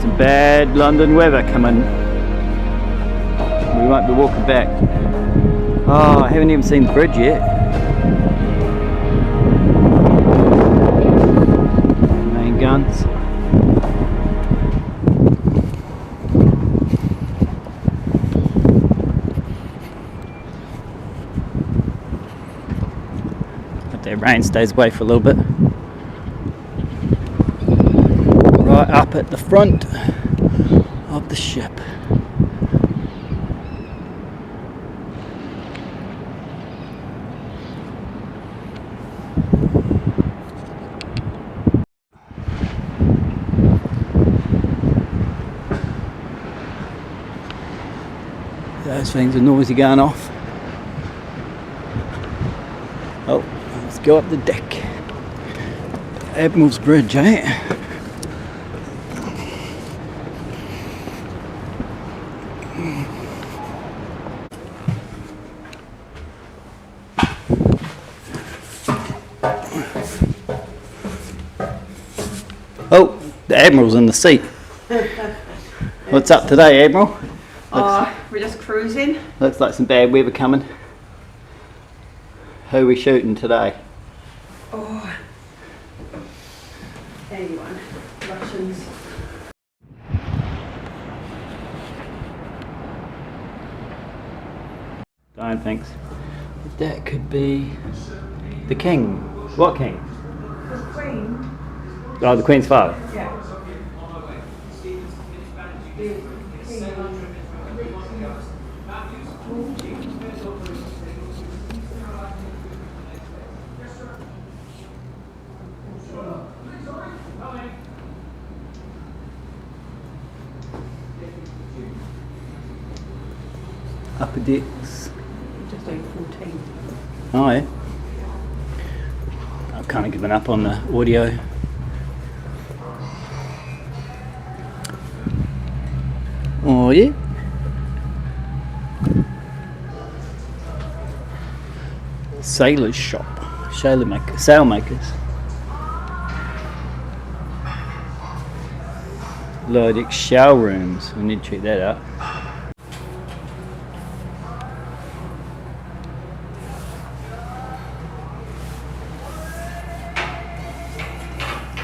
Some bad London weather coming. We won't be walking back. Oh, I haven't even seen the bridge yet. Main guns. Hope that rain stays away for a little bit. Right up at the front of the ship. Those things are noisy going off. Oh, let's go up the deck. Admiral's Bridge, eh? Oh, the Admiral's in the seat. What's up today, Admiral? We're just cruising. Looks like some bad weather coming. Who are we shooting today? Oh, anyone. Russians. Don't think so. That could be the King. What King? The Queen. Oh, the Queen's father. Yeah. Upper decks. Just 8:14. Oh yeah. I've kind of given up on the audio. Oh yeah. Sailor's shop. Sailmakers. Lower deck shower rooms. We need to check that out.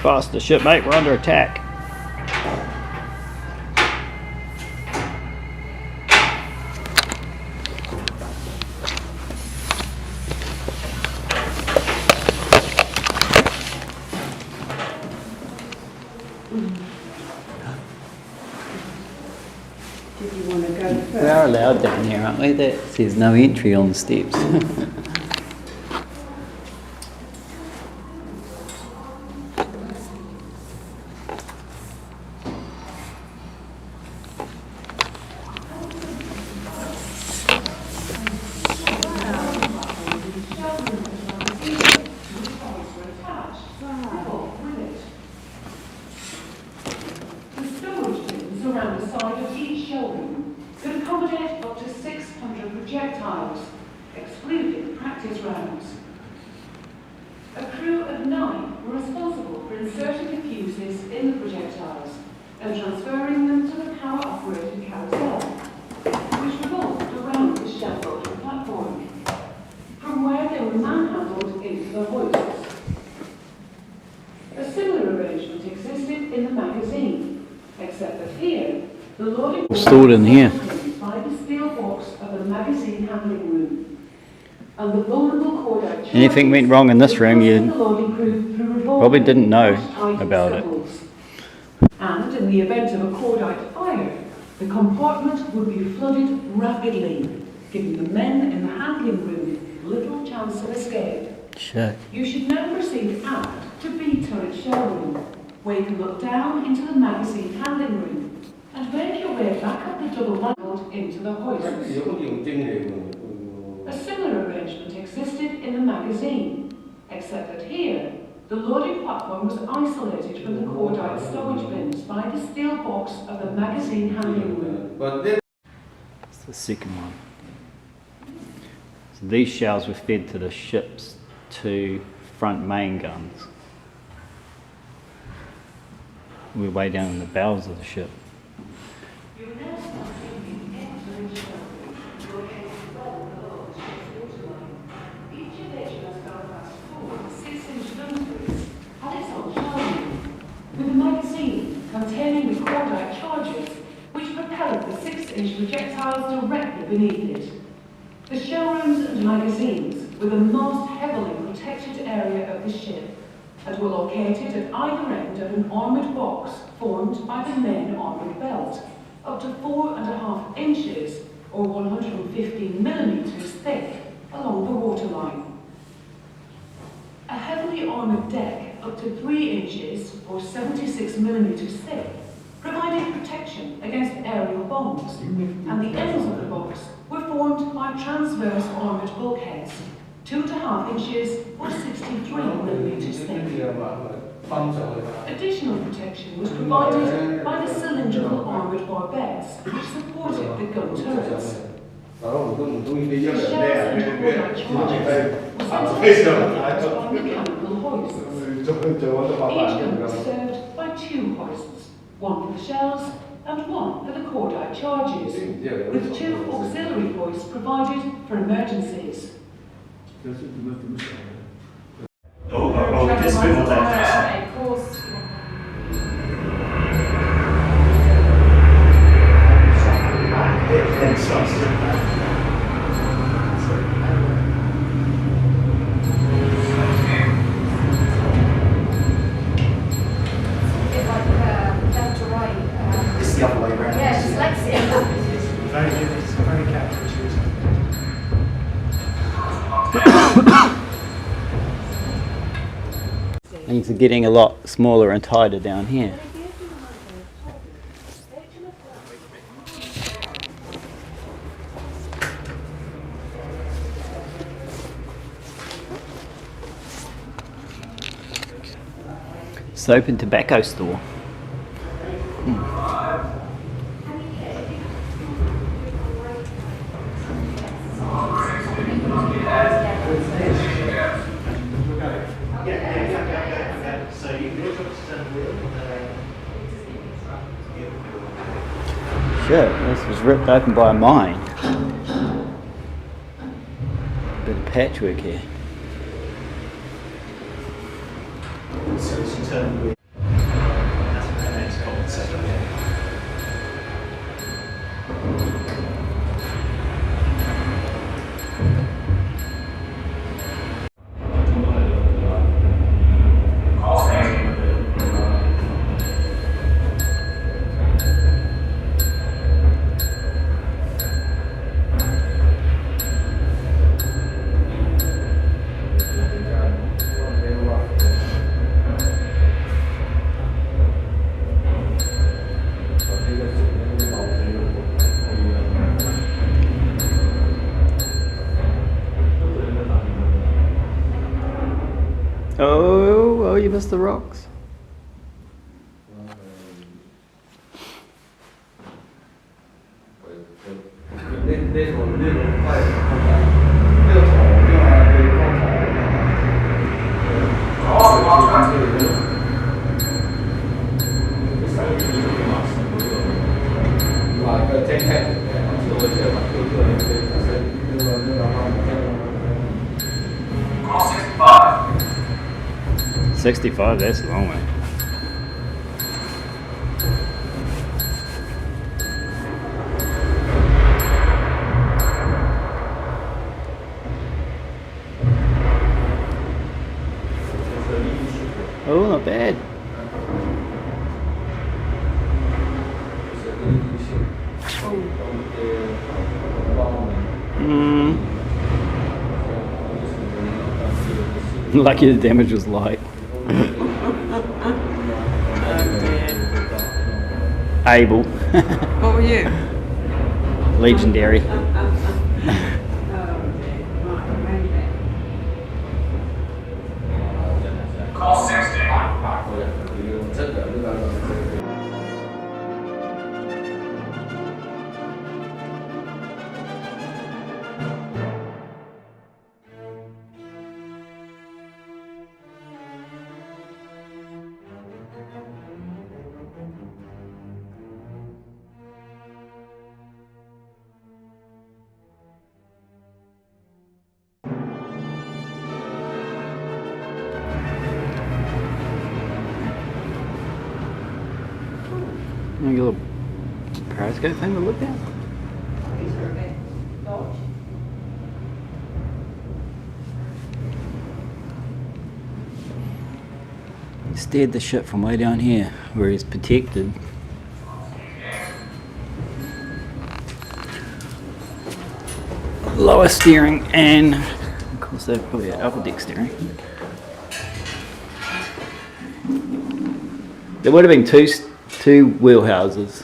Faster ship, mate. We're under attack. Did you want to go first? We are allowed down here, aren't we? That says no entry on the steps. Around the side of each showroom could accommodate up to 600 projectiles, excluding practice rounds. A crew of 9 were responsible for inserting the fuses in the projectiles and transferring them to the power-operated carousel, which revolved around the shell-bolted platform, from where they were manhandled into the hoists. A similar arrangement existed in the magazine, except that here, the loading was stored in here by the steel box of the magazine handling room. And the vulnerable cordite anything went wrong in this room, you probably didn't know about it. And in the event of a cordite fire, the compartment would be flooded rapidly, giving the men in the handling room little chance of escape. Shit. You should now proceed aft to B turret shell room, where you can look down into the magazine handling room and make your way back up the double line into the hoists. A similar arrangement existed in the magazine, except that here, the loading platform was isolated from the cordite stowage bins by the steel box of the magazine handling room. That's the second one. So these shells were fed to the ship's 2 front main guns. We're way down in the bowels of the ship. You will now start thinking excellent show, located well below the ship's waterline. Each of HMS Belfast 4 6-inch gun turrets had its own showroom, with a magazine containing the cordite charges which propelled the 6-inch projectiles directly beneath it. The showrooms and magazines were the most heavily protected area of the ship and were located at either end of an armoured box formed by the main armoured belt, up to 4.5 inches or 115 millimetres thick along the waterline. A heavily armoured deck up to 3 inches or 76 millimetres thick provided protection against aerial bombs, and the ends of the box were formed by transverse armoured bulkheads, 2.5 inches or 63 millimetres thick. Additional protection was provided by the cylindrical armoured barbettes which supported the gun turrets. The shells and cordite charges were by mechanical hoists. Each gun was served by 2 hoists, one for the shells and one for the cordite charges, with 2 auxiliary hoists provided for emergencies. This bit more than Of course. Left to right. It's the other way around. Yeah, dyslexia. Very careful choosing. Things are getting a lot smaller and tighter down here. Soap and tobacco store. Shit, this was ripped open by a mine. Bit of patchwork here. So it's internally. That's the next concept. Oh, you missed the rocks. Call 65. 65, that's a long way. Oh, not bad. Lucky the damage was light. Able. What were you? Legendary. Call 60. Maybe a little periscope thing to look at. He steered the ship from way down here, where he's protected. Lower steering, and of course they've probably got upper deck steering. There would have been two wheelhouses.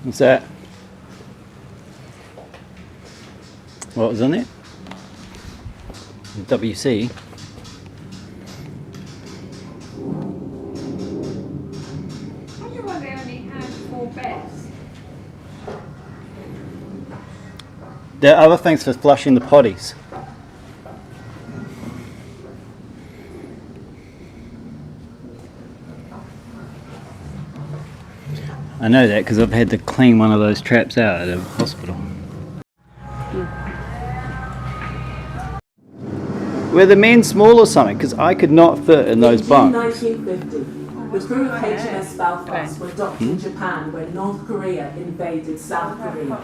What's that? What was in there? The WC. I wonder why they only had 4 beds. There are other things for flushing the potties. I know that because I've had to clean one of those traps out at a hospital. Were the men small or something? Because I could not fit in those bunks. In 1950, the crew of HMS Belfast were docked in Japan when North Korea invaded South Korea.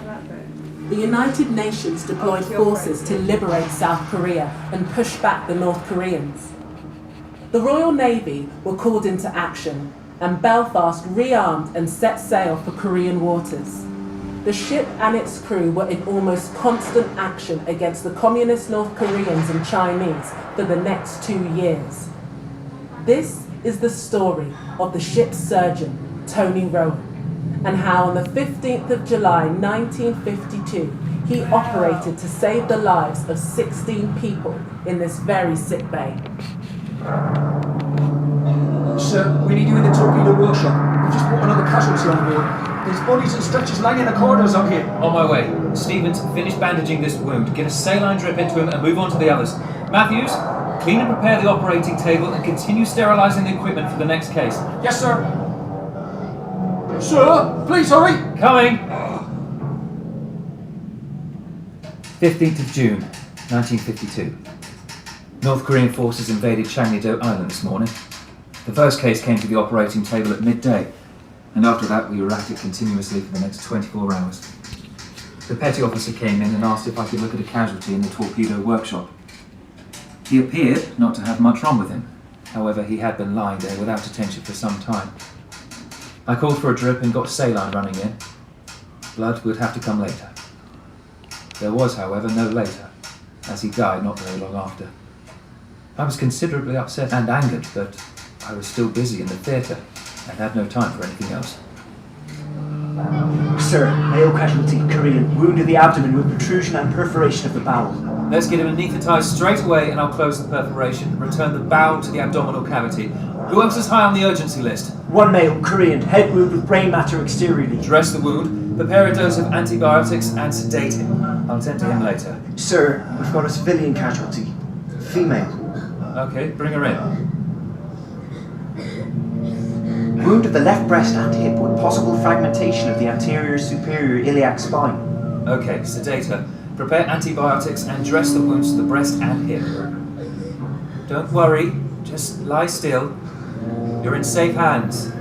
The United Nations deployed forces to liberate South Korea and push back the North Koreans. The Royal Navy were called into action, and Belfast rearmed and set sail for Korean waters. The ship and its crew were in almost constant action against the communist North Koreans and Chinese for the next 2 years. This is the story of the ship's surgeon, Tony Rowan, and how on the 15th of July 1952 he operated to save the lives of 16 people in this very sick bay. Sir, we need you in the torpedo workshop. We've just brought another casualty on board. There's bodies and stretchers lying in the corridors up here. On my way. Stevens, finish bandaging this wound. Get a saline drip into him and move on to the others. Matthews, clean and prepare the operating table and continue sterilising the equipment for the next case. Yes, sir. Sir, please hurry. Coming! 15th of June, 1952. North Korean forces invaded Changnyedo Island this morning. The first case came to the operating table at midday, and after that we were at it continuously for the next 24 hours. The petty officer came in and asked if I could look at a casualty in the torpedo workshop. He appeared not to have much wrong with him. However, he had been lying there without attention for some time. I called for a drip and got saline running in. Blood would have to come later. There was, however, no later, as he died not very long after. I was considerably upset and angered, but I was still busy in the theatre and had no time for anything else. Sir, male casualty, Korean, wound in the abdomen with protrusion and perforation of the bowel. Let's get him anaesthetised straight away and I'll close the perforation and return the bowel to the abdominal cavity. Who else is high on the urgency list? One male, Korean, head wound with brain matter exteriorly. Dress the wound, prepare a dose of antibiotics and sedate him. I'll tend to him later. Sir, we've got a civilian casualty, female. Okay, bring her in. Wound of the left breast and hip with possible fragmentation of the anterior superior iliac spine. Okay, sedate her. Prepare antibiotics and dress the wounds to the breast and hip. Don't worry, just lie still. You're in safe hands.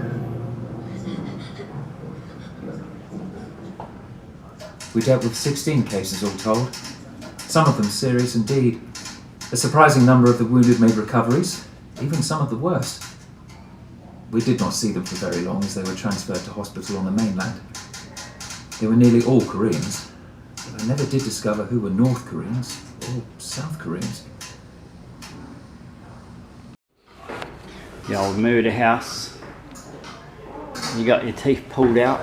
We dealt with 16 cases all told. Some of them serious indeed. A surprising number of the wounded made recoveries, even some of the worst. We did not see them for very long as they were transferred to hospital on the mainland. They were nearly all Koreans, but I never did discover who were North Koreans or South Koreans. The old murder house. You got your teeth pulled out.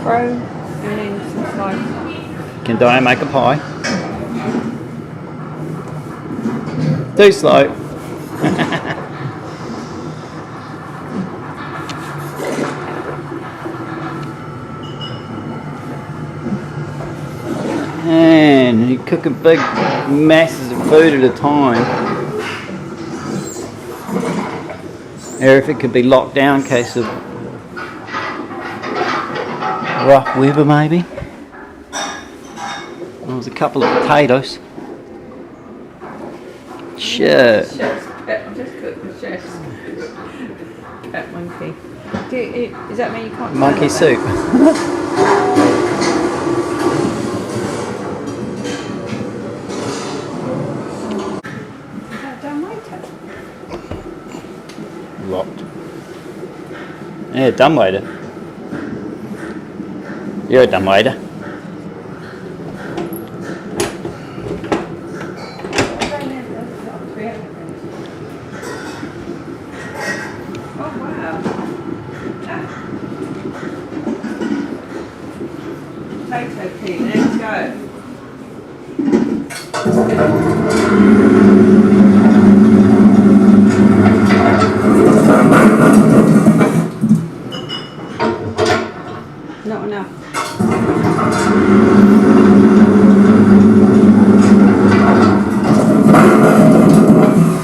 Throw and then some slice. Can Diane make a pie? Too slow. cooking big masses of food at a time. Or if it could be locked down in case of rough weather maybe. There was a couple of potatoes. Sure. Chef's pet. I've just cooked the chef's pet monkey. Does that mean you can't? Monkey soup. Is that dumbwaiter? Locked. Yeah, dumbwaiter. You're a dumbwaiter. Oh wow. Potato pea, let's go. Not enough.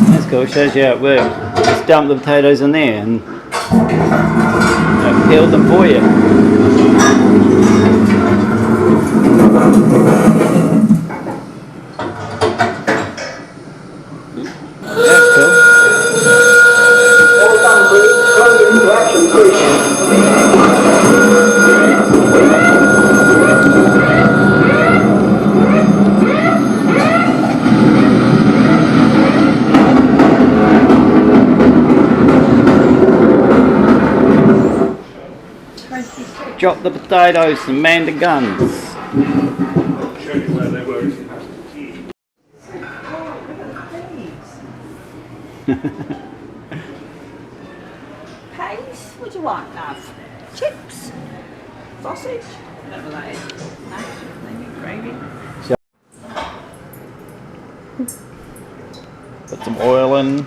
That's cool, shows you how it works. Just dump the potatoes in there and peel them for you. That's cool. Drop the potatoes and man the guns. Show you where they were. Pace? What do you want, love? Chips? Sausage? Whatever that is. Mash, maybe gravy. Put some oil in.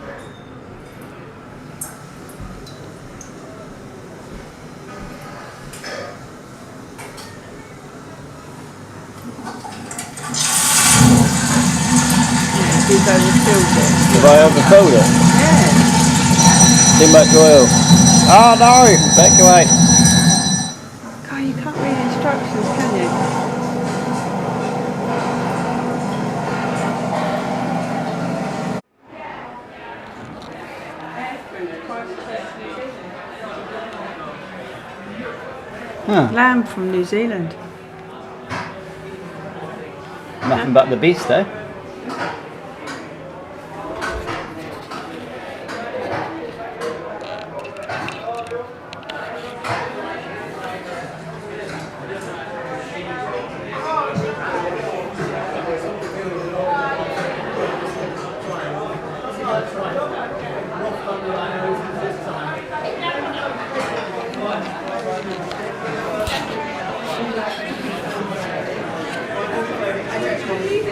You've overfilled it. Have I overfilled it? Yeah. Too much oil. Oh no! Back away. God, you can't read instructions, can you? Huh. Lamb from New Zealand. Nothing but the best, eh?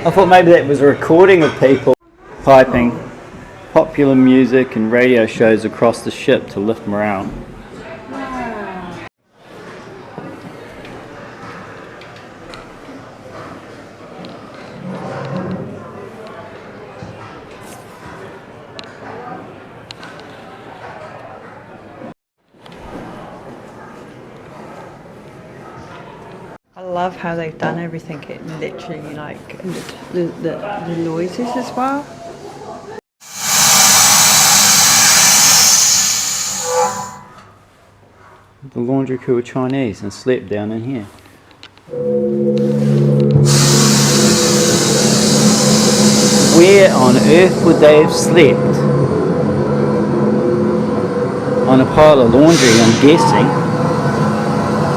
I thought maybe that was a recording of people piping popular music and radio shows across the ship to lift morale. I love how they've done everything. It literally like the noises as well. The laundry crew were Chinese and slept down in here. Where on earth would they have slept? On a pile of laundry, I'm guessing.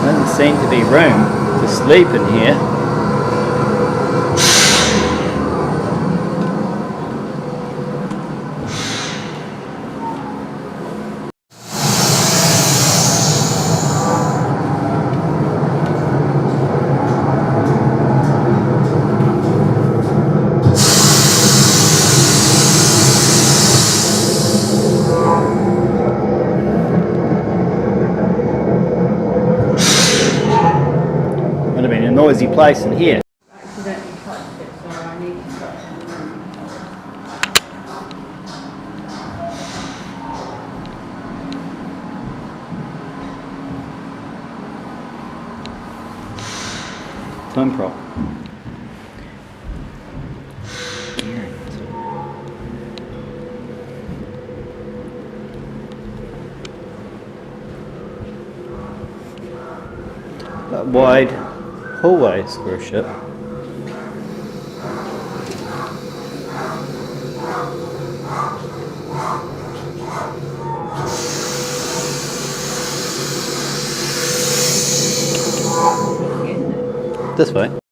Doesn't seem to be room to sleep in here. Would have been a noisy place in here. Accidentally touched it, so swim prop. Wide hallways for a ship. This way.